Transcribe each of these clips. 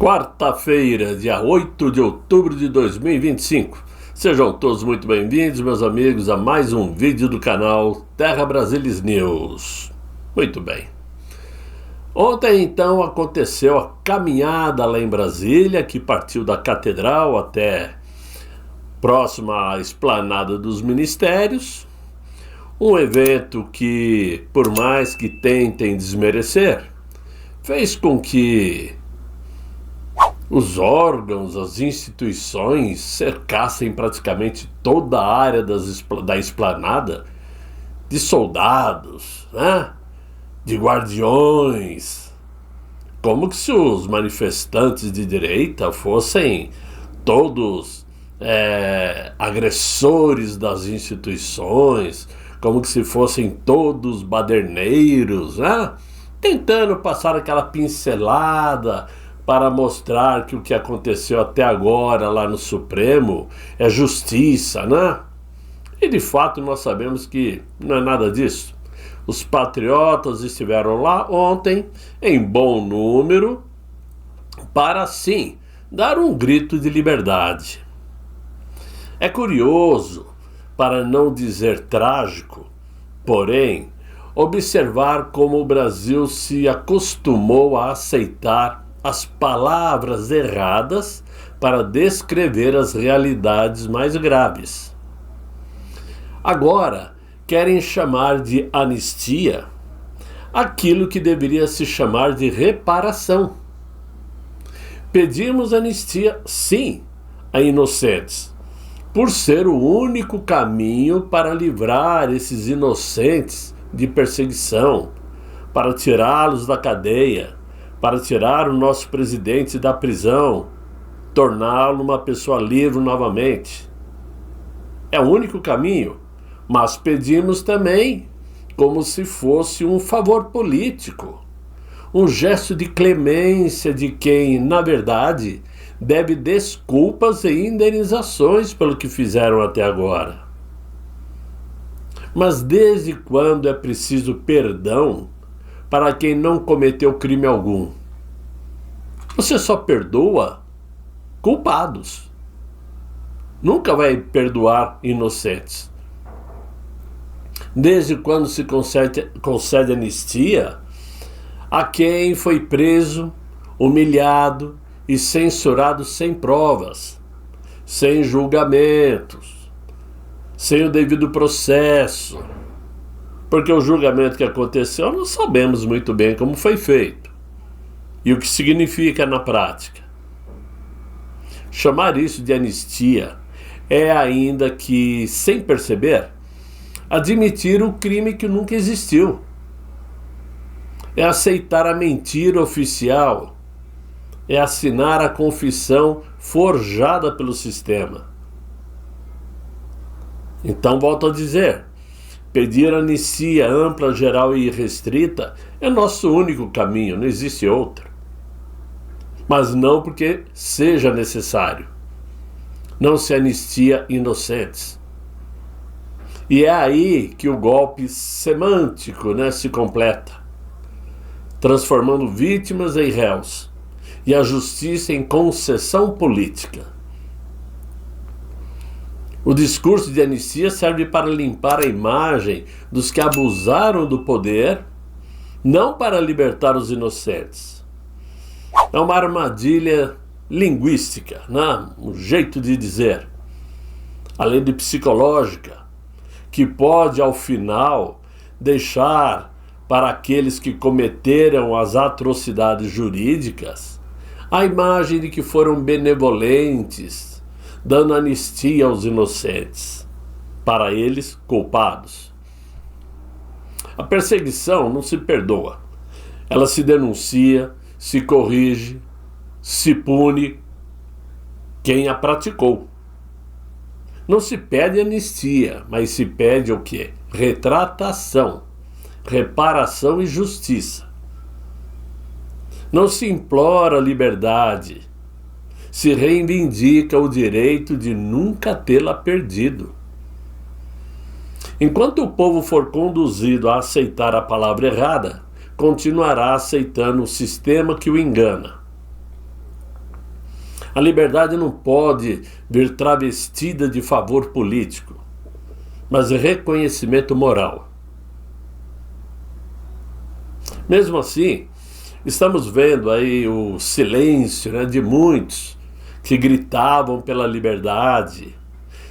Quarta-feira, dia 8 de outubro de 2025. Sejam todos muito bem-vindos, meus amigos, a mais um vídeo do canal Terra Brasilis News. Muito bem. Ontem, então, aconteceu a caminhada lá em Brasília, que partiu da Catedral até próxima à Esplanada dos Ministérios. Um evento que, por mais que tentem desmerecer, fez com que os órgãos, as instituições cercassem praticamente toda a área da esplanada de soldados, né? De guardiões, como que se os manifestantes de direita fossem todos agressores das instituições, como que se fossem todos baderneiros, né? Tentando passar aquela pincelada para mostrar que o que aconteceu até agora lá no Supremo é justiça, né? E de fato nós sabemos que não é nada disso. Os patriotas estiveram lá ontem em bom número para, sim, dar um grito de liberdade. É curioso, para não dizer trágico, porém, observar como o Brasil se acostumou a aceitar as palavras erradas para descrever as realidades mais graves. Agora, querem chamar de anistia aquilo que deveria se chamar de reparação. Pedimos anistia, sim, a inocentes, por ser o único caminho para livrar esses inocentes de perseguição, para tirá-los da cadeia, para tirar o nosso presidente da prisão, torná-lo uma pessoa livre novamente. É o único caminho, mas pedimos também como se fosse um favor político, um gesto de clemência de quem, na verdade, deve desculpas e indenizações pelo que fizeram até agora. Mas desde quando é preciso perdão para quem não cometeu crime algum? Você só perdoa culpados. Nunca vai perdoar inocentes. Desde quando se concede anistia a quem foi preso, humilhado e censurado sem provas, sem julgamentos, sem o devido processo? Porque o julgamento que aconteceu, não sabemos muito bem como foi feito e o que significa na prática. Chamar isso de anistia é, ainda que sem perceber, admitir o crime que nunca existiu. É aceitar a mentira oficial, é assinar a confissão forjada pelo sistema. Então, volto a dizer, pedir anistia ampla, geral e irrestrita é nosso único caminho, não existe outro. Mas não porque seja necessário. Não se anistia inocentes. E é aí que o golpe semântico, se completa, transformando vítimas em réus e a justiça em concessão política. O discurso de anistia serve para limpar a imagem dos que abusaram do poder, não para libertar os inocentes. É uma armadilha linguística, um jeito de dizer, além de psicológica, que pode, ao final, deixar para aqueles que cometeram as atrocidades jurídicas a imagem de que foram benevolentes, dando anistia aos inocentes, para eles culpados. A perseguição não se perdoa. Ela se denuncia, se corrige, se pune quem a praticou. Não se pede anistia, mas se pede o quê? Retratação, reparação e justiça. Não se implora liberdade, se reivindica o direito de nunca tê-la perdido. Enquanto o povo for conduzido a aceitar a palavra errada, continuará aceitando o sistema que o engana. A liberdade não pode vir travestida de favor político, mas de reconhecimento moral. Mesmo assim, estamos vendo aí o silêncio, né, de muitos que gritavam pela liberdade,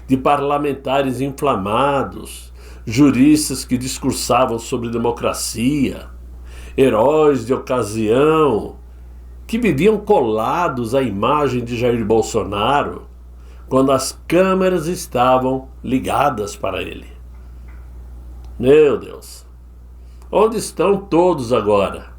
de parlamentares inflamados, juristas que discursavam sobre democracia, heróis de ocasião, que viviam colados à imagem de Jair Bolsonaro quando as câmeras estavam ligadas para ele. Meu Deus, onde estão todos agora?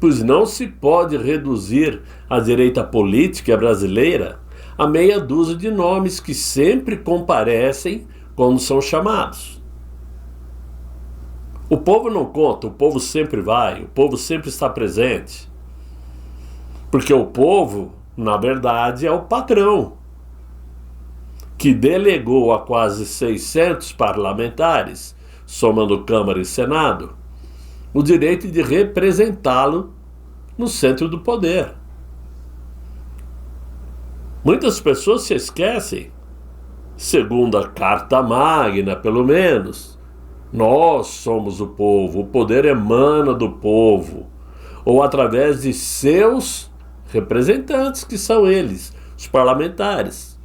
Pois não se pode reduzir a direita política brasileira a meia dúzia de nomes que sempre comparecem quando são chamados. O povo não conta, o povo sempre vai, o povo sempre está presente. Porque o povo, na verdade, é o patrão, que delegou a quase 600 parlamentares, somando Câmara e Senado, o direito de representá-lo no centro do poder. Muitas pessoas se esquecem, segundo a Carta Magna, pelo menos, nós somos o povo, o poder emana do povo, ou através de seus representantes, que são eles, os parlamentares,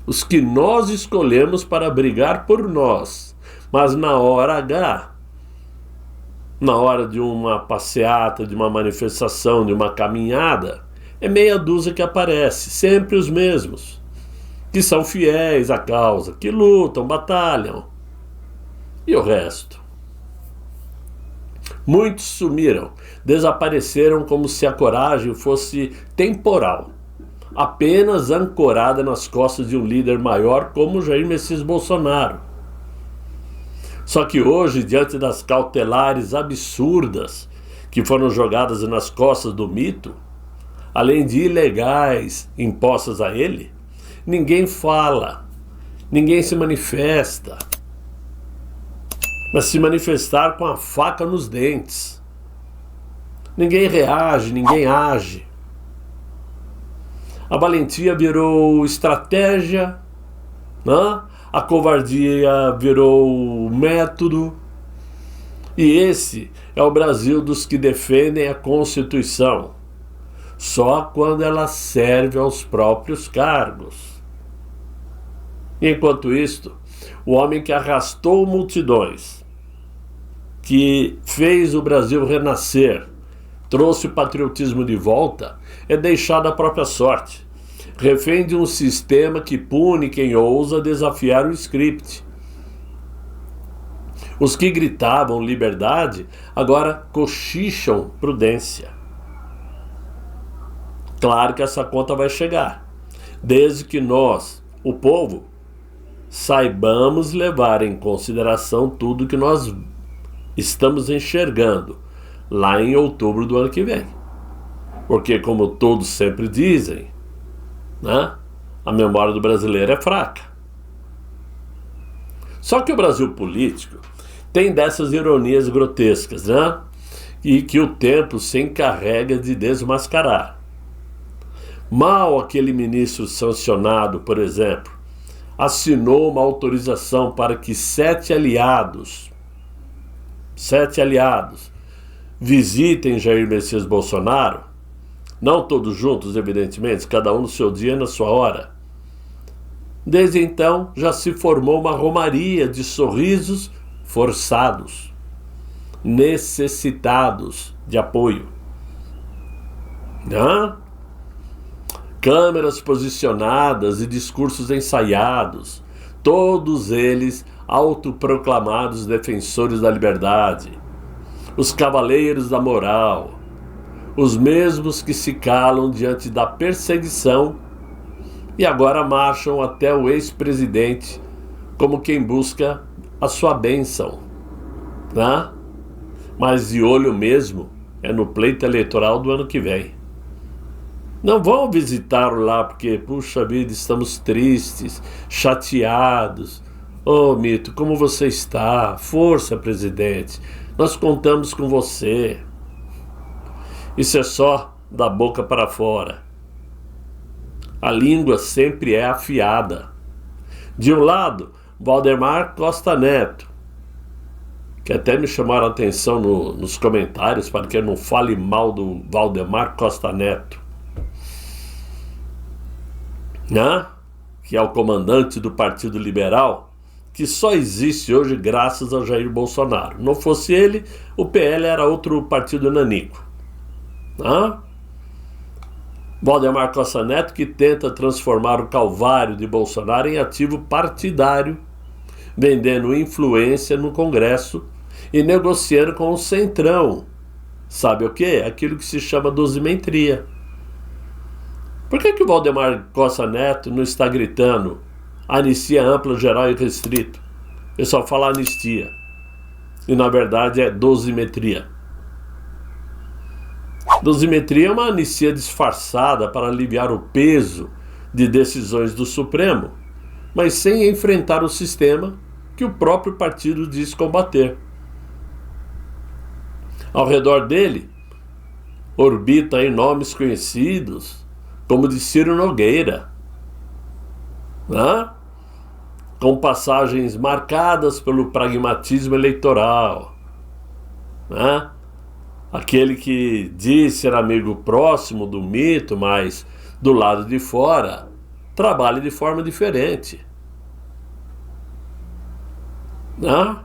os que nós escolhemos para brigar por nós, mas na hora H, na hora de uma passeata, de uma manifestação, de uma caminhada, é meia dúzia que aparece, sempre os mesmos, que são fiéis à causa, que lutam, batalham. E o resto? Muitos sumiram, desapareceram como se a coragem fosse temporal, apenas ancorada nas costas de um líder maior como Jair Messias Bolsonaro. Só que hoje, diante das cautelares absurdas que foram jogadas nas costas do mito, além de ilegais impostas a ele, ninguém fala, ninguém se manifesta, mas se manifestar com a faca nos dentes. Ninguém reage, ninguém age. A valentia virou estratégia, né? A covardia virou método. E esse é o Brasil dos que defendem a Constituição, só quando ela serve aos próprios cargos. Enquanto isto, o homem que arrastou multidões, que fez o Brasil renascer, trouxe o patriotismo de volta, é deixado à própria sorte, refém de um sistema que pune quem ousa desafiar o script. Os que gritavam liberdade agora cochicham prudência. Claro que essa conta vai chegar, desde que nós, o povo, saibamos levar em consideração tudo que nós estamos enxergando lá em outubro do ano que vem. Porque, como todos sempre dizem, né, a memória do brasileiro é fraca. Só que o Brasil político tem dessas ironias grotescas, né, e que o tempo se encarrega de desmascarar. Mal aquele ministro sancionado, por exemplo, assinou uma autorização para que 7 aliados visitem Jair Messias Bolsonaro, não todos juntos, evidentemente, cada um no seu dia e na sua hora. Desde então, já se formou uma romaria de sorrisos forçados, necessitados de apoio. Câmeras posicionadas e discursos ensaiados, todos eles autoproclamados defensores da liberdade, os cavaleiros da moral, os mesmos que se calam diante da perseguição e agora marcham até o ex-presidente como quem busca a sua bênção, né? Mas de olho mesmo é no pleito eleitoral do ano que vem. Não vão visitá-lo lá porque, puxa vida, estamos tristes, chateados. Ô, Mito, como você está? Força, presidente. Nós contamos com você. Isso é só da boca para fora. A língua sempre é afiada. De um lado, Valdemar Costa Neto, que até me chamaram a atenção nos comentários para que eu não fale mal do Valdemar Costa Neto, né? Que é o comandante do Partido Liberal, que só existe hoje graças a Jair Bolsonaro. Não fosse ele, o PL era outro partido nanico. Né? Valdemar Costa Neto, que tenta transformar o calvário de Bolsonaro em ativo partidário, vendendo influência no Congresso e negociando com o Centrão. Sabe o quê? Aquilo que se chama dosimetria. Por que o Valdemar Costa Neto não está gritando anistia ampla, geral e restrito? Ele só fala anistia. E na verdade é dosimetria. Dosimetria é uma anistia disfarçada para aliviar o peso de decisões do Supremo, mas sem enfrentar o sistema que o próprio partido diz combater. Ao redor dele, orbitam aí nomes conhecidos, como de Ciro Nogueira, né? Com passagens marcadas pelo pragmatismo eleitoral, né? Aquele que diz ser amigo próximo do mito, mas do lado de fora trabalha de forma diferente, né?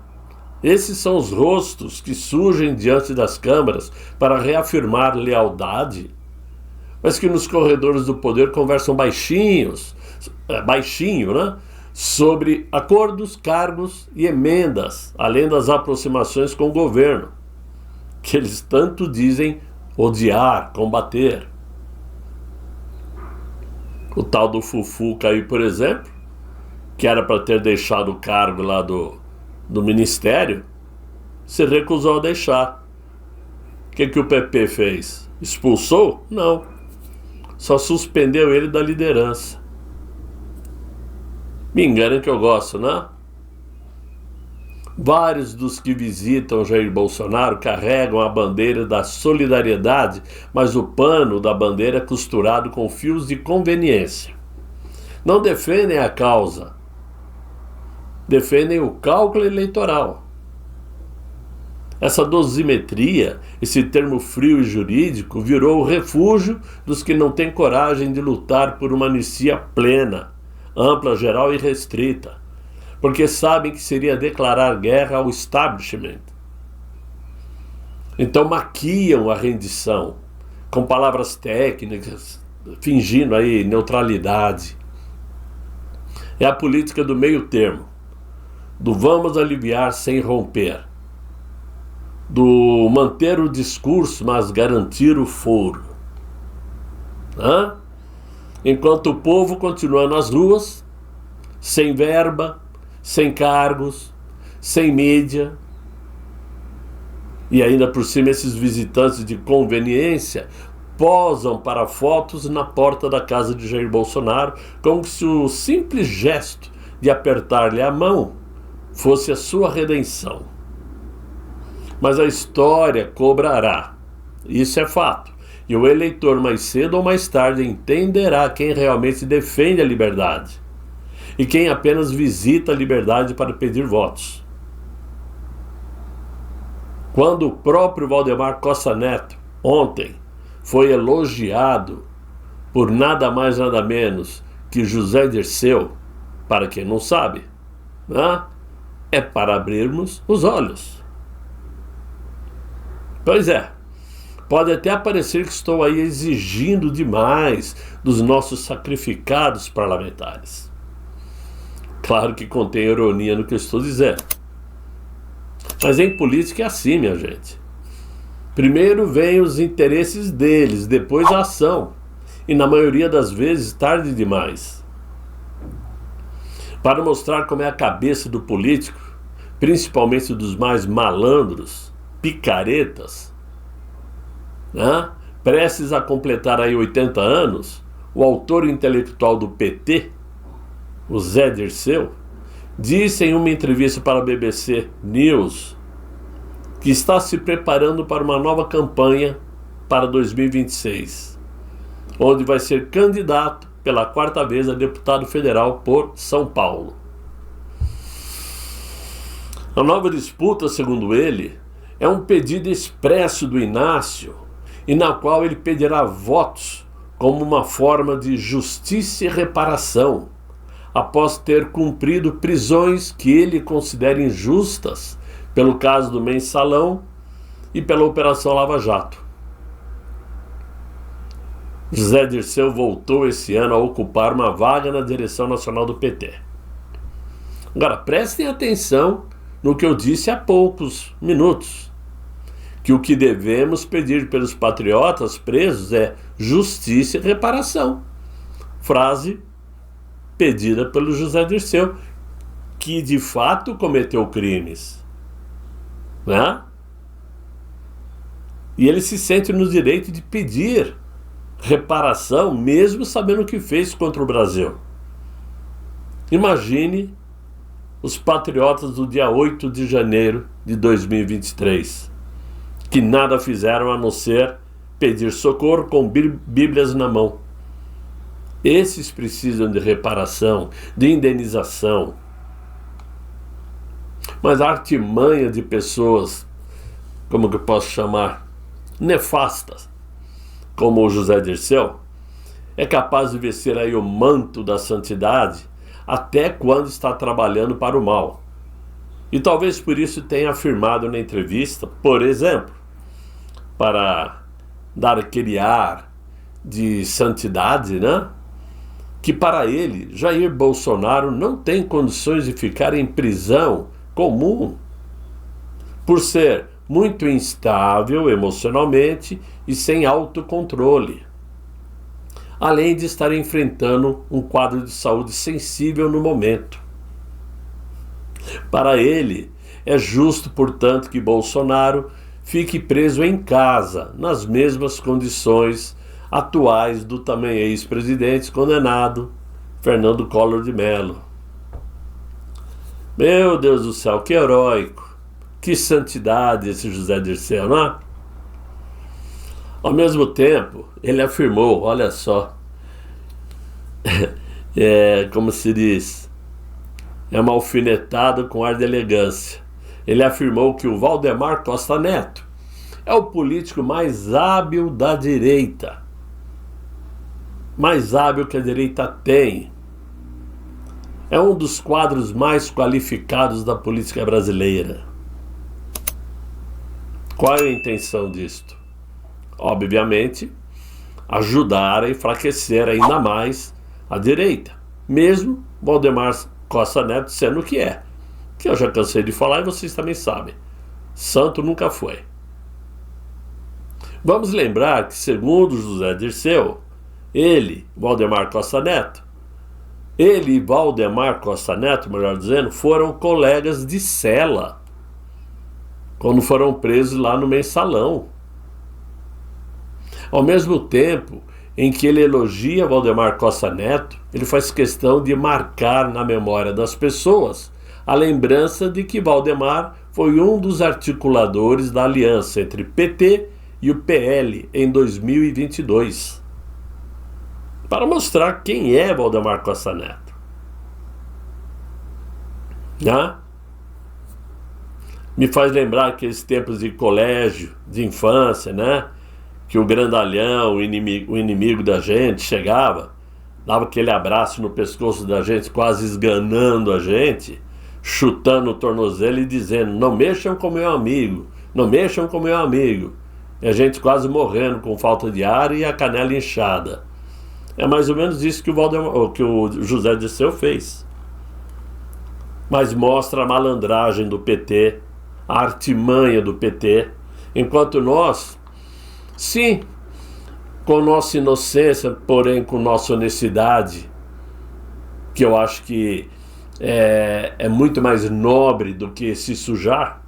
Esses são os rostos que surgem diante das câmaras para reafirmar lealdade, mas que nos corredores do poder conversam baixinho, né? Sobre acordos, cargos e emendas, além das aproximações com o governo, que eles tanto dizem odiar, combater. O tal do Fufuca aí, por exemplo, que era para ter deixado o cargo lá do ministério, se recusou a deixar. O que o PP fez? Expulsou? Não. Só suspendeu ele da liderança. Me enganem que eu gosto, né? Vários dos que visitam Jair Bolsonaro carregam a bandeira da solidariedade, mas o pano da bandeira é costurado com fios de conveniência. Não defendem a causa, defendem o cálculo eleitoral. Essa dosimetria, esse termo frio e jurídico, virou o refúgio dos que não têm coragem de lutar por uma anistia plena, ampla, geral e restrita, porque sabem que seria declarar guerra ao establishment. Então maquiam a rendição com palavras técnicas, fingindo aí neutralidade. É a política do meio termo, do vamos aliviar sem romper, do manter o discurso, mas garantir o foro. Enquanto o povo continua nas ruas, sem verba, sem cargos, sem mídia, e ainda por cima esses visitantes de conveniência posam para fotos na porta da casa de Jair Bolsonaro, como se o simples gesto de apertar-lhe a mão fosse a sua redenção. Mas a história cobrará, isso é fato, e o eleitor mais cedo ou mais tarde entenderá quem realmente defende a liberdade e quem apenas visita a liberdade para pedir votos. Quando o próprio Valdemar Costa Neto, ontem, foi elogiado por nada mais nada menos que José Dirceu, para quem não sabe, né? É para abrirmos os olhos. Pois é, pode até parecer que estou aí exigindo demais dos nossos sacrificados parlamentares. Claro que contém ironia no que eu estou dizendo. Mas em política é assim, minha gente. Primeiro vêm os interesses deles, depois a ação. E na maioria das vezes tarde demais. Para mostrar como é a cabeça do político, principalmente dos mais malandros, picaretas, né? Prestes a completar aí 80 anos, o autor intelectual do PT, o Zé Dirceu, disse em uma entrevista para a BBC News que está se preparando para uma nova campanha para 2026, onde vai ser candidato pela 4ª vez a deputado federal por São Paulo. A nova disputa, segundo ele, é um pedido expresso do Inácio e na qual ele pedirá votos como uma forma de justiça e reparação, após ter cumprido prisões que ele considera injustas pelo caso do Mensalão e pela Operação Lava Jato. José Dirceu voltou esse ano a ocupar uma vaga na direção nacional do PT. Agora, prestem atenção no que eu disse há poucos minutos, que o que devemos pedir pelos patriotas presos é justiça e reparação. Frase pedida pelo José Dirceu, que de fato cometeu crimes, né? E ele se sente no direito de pedir reparação, mesmo sabendo o que fez contra o Brasil. Imagine os patriotas do dia 8 de janeiro de 2023, que nada fizeram a não ser pedir socorro com bíblias na mão. Esses precisam de reparação, de indenização. Mas a artimanha de pessoas, como que eu posso chamar, nefastas, como o José Dirceu, é capaz de vestir aí o manto da santidade até quando está trabalhando para o mal. E talvez por isso tenha afirmado na entrevista, por exemplo, para dar aquele ar de santidade, né? Que para ele, Jair Bolsonaro não tem condições de ficar em prisão comum, por ser muito instável emocionalmente e sem autocontrole, além de estar enfrentando um quadro de saúde sensível no momento. Para ele, é justo, portanto, que Bolsonaro fique preso em casa, nas mesmas condições atuais do também ex-presidente condenado Fernando Collor de Mello. Meu Deus do céu, que heróico, que santidade esse José Dirceu, não é? Ao mesmo tempo, ele afirmou, olha só, como se diz, é uma alfinetada com ar de elegância. Ele afirmou que o Valdemar Costa Neto é o político mais hábil da direita, mais hábil que a direita tem. É um dos quadros mais qualificados da política brasileira. Qual é a intenção disto? Obviamente, ajudar a enfraquecer ainda mais a direita, mesmo Valdemar Costa Neto sendo o que é, que eu já cansei de falar e vocês também sabem, santo nunca foi. Vamos lembrar que, segundo José Dirceu, ele e Valdemar Costa Neto, melhor dizendo, foram colegas de cela quando foram presos lá no Mensalão. Ao mesmo tempo em que ele elogia Valdemar Costa Neto, ele faz questão de marcar na memória das pessoas a lembrança de que Valdemar foi um dos articuladores da aliança entre PT e o PL em 2022, para mostrar quem é Valdemar Costa Neto. Né? Me faz lembrar aqueles tempos de colégio, de infância, né? Que o grandalhão, o inimigo da gente, chegava, dava aquele abraço no pescoço da gente, quase esganando a gente, chutando o tornozelo e dizendo: não mexam com meu amigo, não mexam com meu amigo. E a gente quase morrendo com falta de ar e a canela inchada. É mais ou menos isso que o José Dirceu fez. Mas mostra a malandragem do PT, a artimanha do PT, enquanto nós, sim, com nossa inocência, porém com nossa honestidade, que eu acho que é muito mais nobre do que se sujar,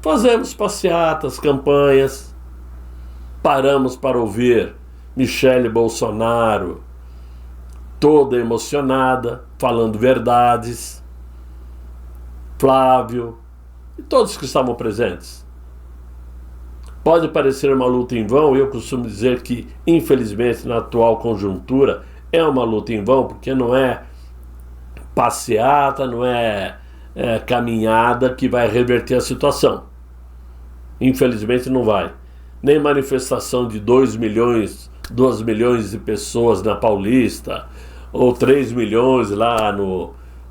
fazemos passeatas, campanhas, paramos para ouvir Michele Bolsonaro, toda emocionada, falando verdades, Flávio e todos que estavam presentes. Pode parecer uma luta em vão, e eu costumo dizer que, infelizmente, na atual conjuntura, É uma luta em vão, porque não é passeata, não é caminhada que vai reverter a situação. Infelizmente não vai. Nem manifestação de 2 milhões de pessoas na Paulista, ou 3 milhões lá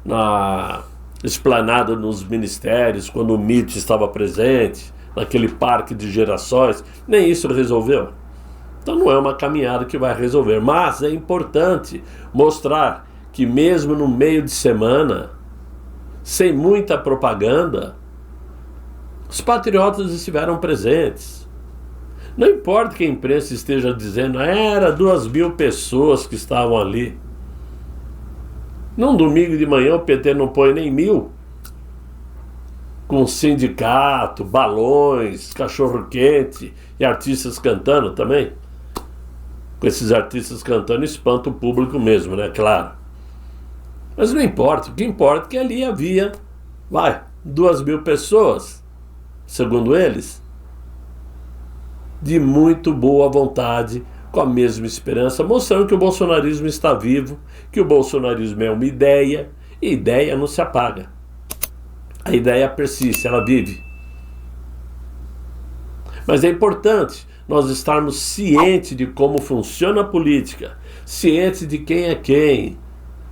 na esplanada nos ministérios, quando o MIT estava presente, naquele parque de gerações, nem isso resolveu. Então não é uma caminhada que vai resolver, mas é importante mostrar que mesmo no meio de semana, sem muita propaganda, os patriotas estiveram presentes. Não importa que a imprensa esteja dizendo, era 2.000 pessoas que estavam ali. Num domingo de manhã o PT não põe nem 1.000. Com sindicato, balões, cachorro-quente e artistas cantando também. Com esses artistas cantando espanta o público mesmo, né? Claro. Mas não importa. O que importa é que ali havia, 2.000 pessoas, segundo eles, de muito boa vontade, com a mesma esperança, mostrando que o bolsonarismo está vivo, que o bolsonarismo é uma ideia, e ideia não se apaga. A ideia persiste, ela vive. Mas é importante nós estarmos cientes de como funciona a política, cientes de quem é quem.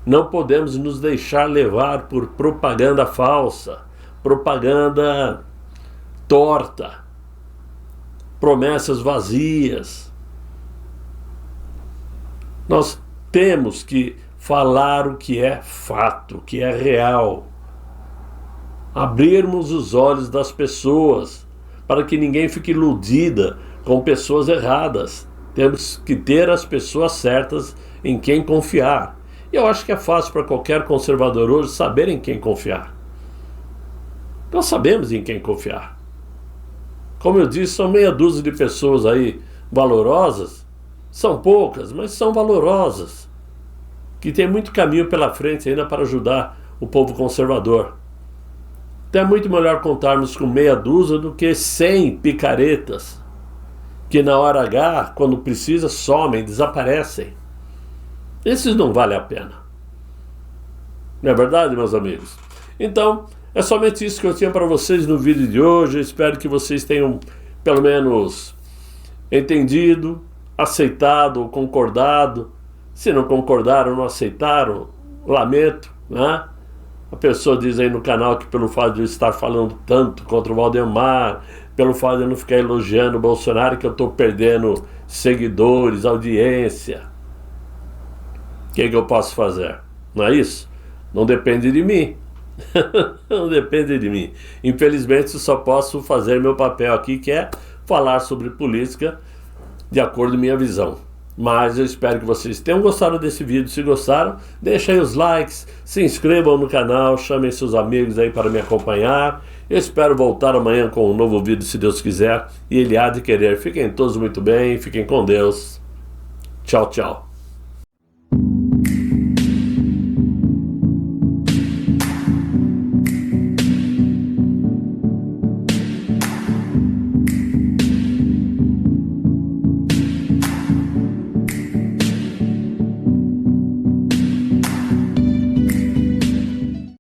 Não podemos nos deixar levar por propaganda falsa, propaganda torta, promessas vazias. Nós temos que falar o que é fato, o que é real. Abrirmos os olhos das pessoas, para que ninguém fique iludida com pessoas erradas. Temos que ter as pessoas certas em quem confiar. E eu acho que é fácil para qualquer conservador hoje saber em quem confiar. Nós sabemos em quem confiar. Como eu disse, são meia dúzia de pessoas aí valorosas. São poucas, mas são valorosas. Que tem muito caminho pela frente ainda para ajudar o povo conservador. Então é muito melhor contarmos com meia dúzia do que 100 picaretas que na hora H, quando precisa, somem, desaparecem. Esses não valem a pena. Não é verdade, meus amigos? Então, é somente isso que eu tinha para vocês no vídeo de hoje. Eu espero que vocês tenham, pelo menos, entendido, aceitado ou concordado. Se não concordaram, não aceitaram, lamento, né? A pessoa diz aí no canal que pelo fato de eu estar falando tanto contra o Valdemar, pelo fato de eu não ficar elogiando o Bolsonaro, que eu estou perdendo seguidores, audiência. O que eu posso fazer? Não é isso? Não depende de mim. Não depende de mim. Infelizmente, eu só posso fazer meu papel aqui, que é falar sobre política de acordo com minha visão. Mas eu espero que vocês tenham gostado desse vídeo. Se gostaram, deixem aí os likes, se inscrevam no canal, chamem seus amigos aí para me acompanhar. Eu espero voltar amanhã com um novo vídeo, se Deus quiser, e Ele há de querer. Fiquem todos muito bem, fiquem com Deus. Tchau, tchau.